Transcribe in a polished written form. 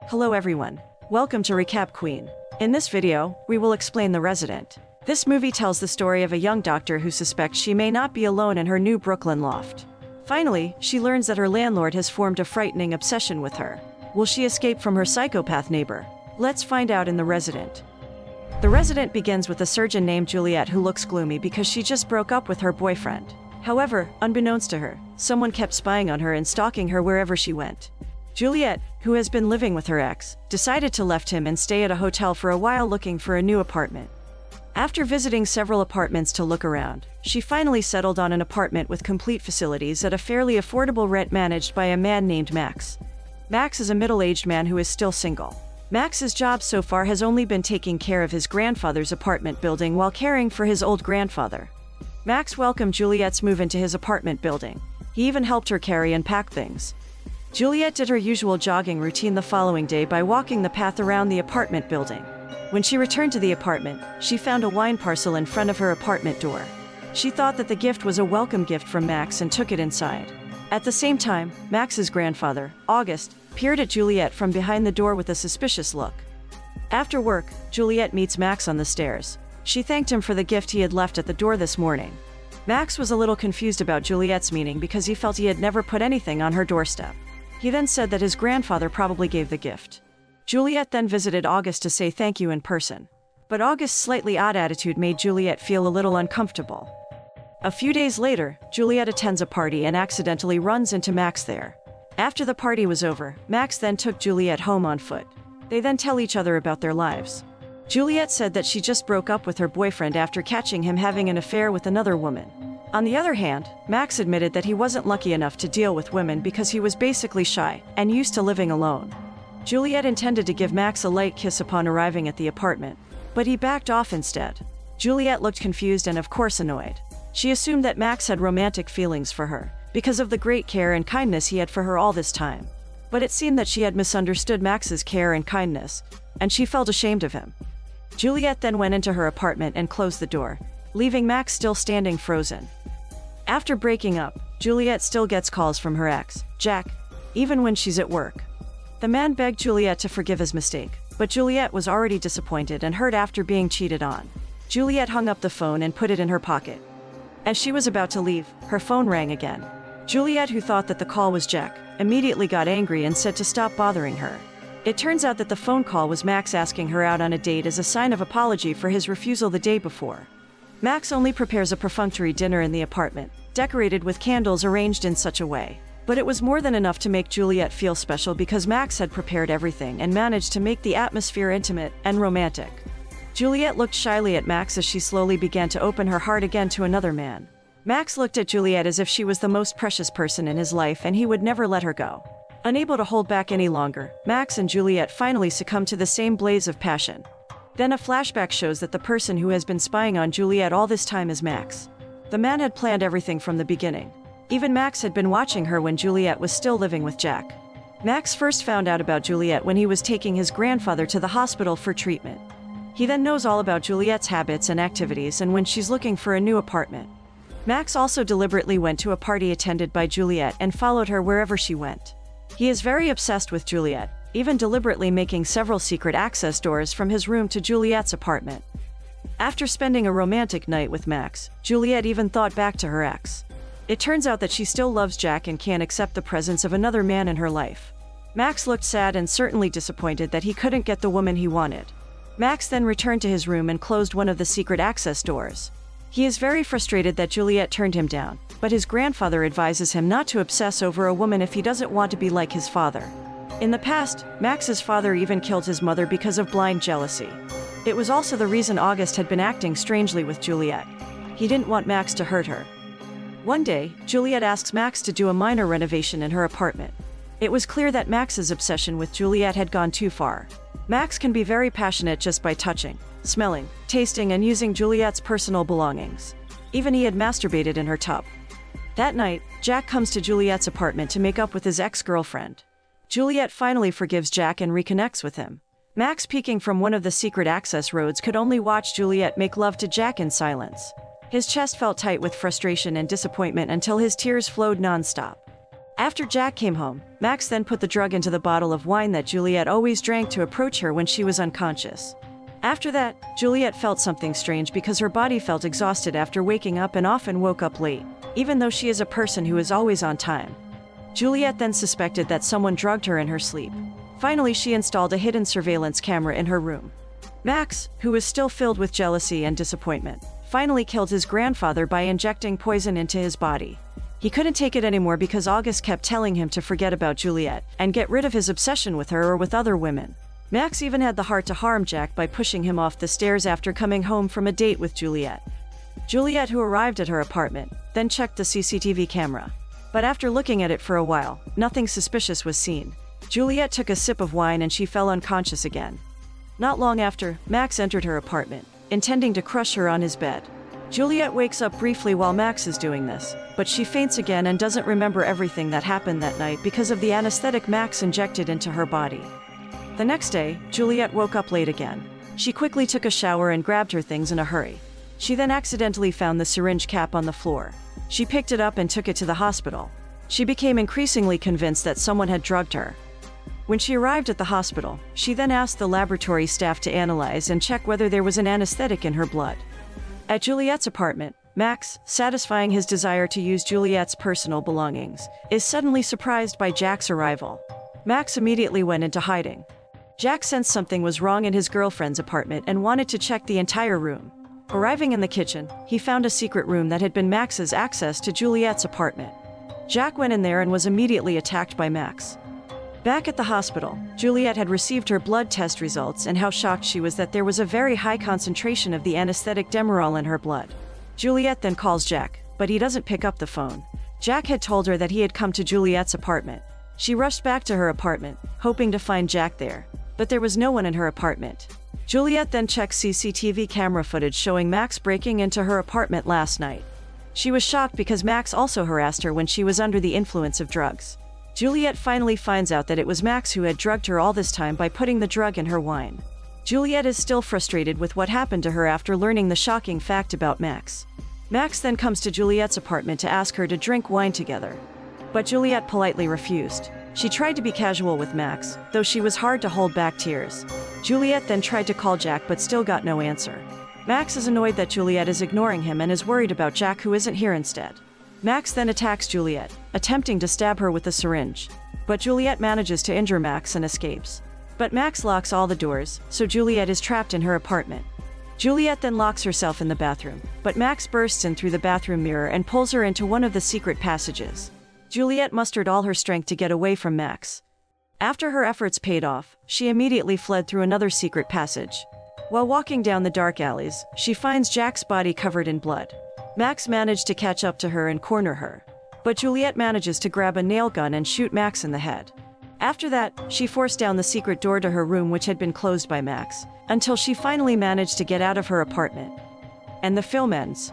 Hello everyone. Welcome to Recap Queen. In this video, we will explain The Resident. This movie tells the story of a young doctor who suspects she may not be alone in her new Brooklyn loft. Finally, she learns that her landlord has formed a frightening obsession with her. Will she escape from her psychopath neighbor? Let's find out in The Resident. The Resident begins with a surgeon named Juliet who looks gloomy because she just broke up with her boyfriend. However, unbeknownst to her, someone kept spying on her and stalking her wherever she went. Juliet, who has been living with her ex, decided to leave him and stay at a hotel for a while looking for a new apartment. After visiting several apartments to look around, she finally settled on an apartment with complete facilities at a fairly affordable rent managed by a man named Max. Max is a middle-aged man who is still single. Max's job so far has only been taking care of his grandfather's apartment building while caring for his old grandfather. Max welcomed Juliet's move into his apartment building. He even helped her carry and pack things. Juliet did her usual jogging routine the following day by walking the path around the apartment building. When she returned to the apartment, she found a wine parcel in front of her apartment door. She thought that the gift was a welcome gift from Max and took it inside. At the same time, Max's grandfather, August, peered at Juliet from behind the door with a suspicious look. After work, Juliet meets Max on the stairs. She thanked him for the gift he had left at the door this morning. Max was a little confused about Juliet's meaning because he felt he had never put anything on her doorstep. He then said that his grandfather probably gave the gift. Juliet then visited August to say thank you in person. But August's slightly odd attitude made Juliet feel a little uncomfortable. A few days later, Juliet attends a party and accidentally runs into Max there. After the party was over, Max then took Juliet home on foot. They then tell each other about their lives. Juliet said that she just broke up with her boyfriend after catching him having an affair with another woman. On the other hand, Max admitted that he wasn't lucky enough to deal with women because he was basically shy and used to living alone. Juliet intended to give Max a light kiss upon arriving at the apartment, but he backed off instead. Juliet looked confused and of course annoyed. She assumed that Max had romantic feelings for her, because of the great care and kindness he had for her all this time. But it seemed that she had misunderstood Max's care and kindness, and she felt ashamed of him. Juliet then went into her apartment and closed the door, leaving Max still standing frozen. After breaking up, Juliet still gets calls from her ex, Jack, even when she's at work. The man begged Juliet to forgive his mistake, but Juliet was already disappointed and hurt after being cheated on. Juliet hung up the phone and put it in her pocket. As she was about to leave, her phone rang again. Juliet, who thought that the call was Jack, immediately got angry and said to stop bothering her. It turns out that the phone call was Max asking her out on a date as a sign of apology for his refusal the day before. Max only prepares a perfunctory dinner in the apartment, decorated with candles arranged in such a way. But it was more than enough to make Juliet feel special because Max had prepared everything and managed to make the atmosphere intimate and romantic. Juliet looked shyly at Max as she slowly began to open her heart again to another man. Max looked at Juliet as if she was the most precious person in his life and he would never let her go. Unable to hold back any longer, Max and Juliet finally succumbed to the same blaze of passion. Then a flashback shows that the person who has been spying on Juliet all this time is Max. The man had planned everything from the beginning. Even Max had been watching her when Juliet was still living with Jack. Max first found out about Juliet when he was taking his grandfather to the hospital for treatment. He then knows all about Juliet's habits and activities and when she's looking for a new apartment. Max also deliberately went to a party attended by Juliet and followed her wherever she went. He is very obsessed with Juliet, even deliberately making several secret access doors from his room to Juliet's apartment. After spending a romantic night with Max, Juliet even thought back to her ex. It turns out that she still loves Jack and can't accept the presence of another man in her life. Max looked sad and certainly disappointed that he couldn't get the woman he wanted. Max then returned to his room and closed one of the secret access doors. He is very frustrated that Juliet turned him down, but his grandfather advises him not to obsess over a woman if he doesn't want to be like his father. In the past, Max's father even killed his mother because of blind jealousy. It was also the reason August had been acting strangely with Juliet. He didn't want Max to hurt her. One day, Juliet asks Max to do a minor renovation in her apartment. It was clear that Max's obsession with Juliet had gone too far. Max can be very passionate just by touching, smelling, tasting, and using Juliet's personal belongings. Even he had masturbated in her tub. That night, Jack comes to Juliet's apartment to make up with his ex-girlfriend. Juliet finally forgives Jack and reconnects with him. Max, peeking from one of the secret access roads, could only watch Juliet make love to Jack in silence. His chest felt tight with frustration and disappointment until his tears flowed non-stop. After Jack came home, Max then put the drug into the bottle of wine that Juliet always drank to approach her when she was unconscious. After that, Juliet felt something strange because her body felt exhausted after waking up and often woke up late, even though she is a person who is always on time. Juliet then suspected that someone drugged her in her sleep. Finally, she installed a hidden surveillance camera in her room. Max, who was still filled with jealousy and disappointment, finally killed his grandfather by injecting poison into his body. He couldn't take it anymore because August kept telling him to forget about Juliet and get rid of his obsession with her or with other women. Max even had the heart to harm Jack by pushing him off the stairs after coming home from a date with Juliet. Juliet, who arrived at her apartment, then checked the CCTV camera. But after looking at it for a while, nothing suspicious was seen. Juliet took a sip of wine and she fell unconscious again. Not long after, Max entered her apartment, intending to crush her on his bed. Juliet wakes up briefly while Max is doing this, but she faints again and doesn't remember everything that happened that night because of the anesthetic Max injected into her body. The next day, Juliet woke up late again. She quickly took a shower and grabbed her things in a hurry. She then accidentally found the syringe cap on the floor. She picked it up and took it to the hospital. She became increasingly convinced that someone had drugged her. When she arrived at the hospital, she then asked the laboratory staff to analyze and check whether there was an anesthetic in her blood. At Juliet's apartment, Max, satisfying his desire to use Juliet's personal belongings, is suddenly surprised by Jack's arrival. Max immediately went into hiding. Jack sensed something was wrong in his girlfriend's apartment and wanted to check the entire room. Arriving in the kitchen, he found a secret room that had been Max's access to Juliet's apartment. Jack went in there and was immediately attacked by Max. Back at the hospital, Juliet had received her blood test results and how shocked she was that there was a very high concentration of the anesthetic Demerol in her blood. Juliet then calls Jack, but he doesn't pick up the phone. Jack had told her that he had come to Juliet's apartment. She rushed back to her apartment, hoping to find Jack there, but there was no one in her apartment. Juliet then checked CCTV camera footage showing Max breaking into her apartment last night. She was shocked because Max also harassed her when she was under the influence of drugs. Juliet finally finds out that it was Max who had drugged her all this time by putting the drug in her wine. Juliet is still frustrated with what happened to her after learning the shocking fact about Max. Max then comes to Juliet's apartment to ask her to drink wine together. But Juliet politely refused. She tried to be casual with Max, though she was hard to hold back tears. Juliet then tried to call Jack but still got no answer. Max is annoyed that Juliet is ignoring him and is worried about Jack, who isn't here instead. Max then attacks Juliet, attempting to stab her with a syringe. But Juliet manages to injure Max and escapes. But Max locks all the doors, so Juliet is trapped in her apartment. Juliet then locks herself in the bathroom, but Max bursts in through the bathroom mirror and pulls her into one of the secret passages. Juliet mustered all her strength to get away from Max. After her efforts paid off, she immediately fled through another secret passage. While walking down the dark alleys, she finds Jack's body covered in blood. Max managed to catch up to her and corner her. But Juliet manages to grab a nail gun and shoot Max in the head. After that, she forced down the secret door to her room, which had been closed by Max, until she finally managed to get out of her apartment. And the film ends.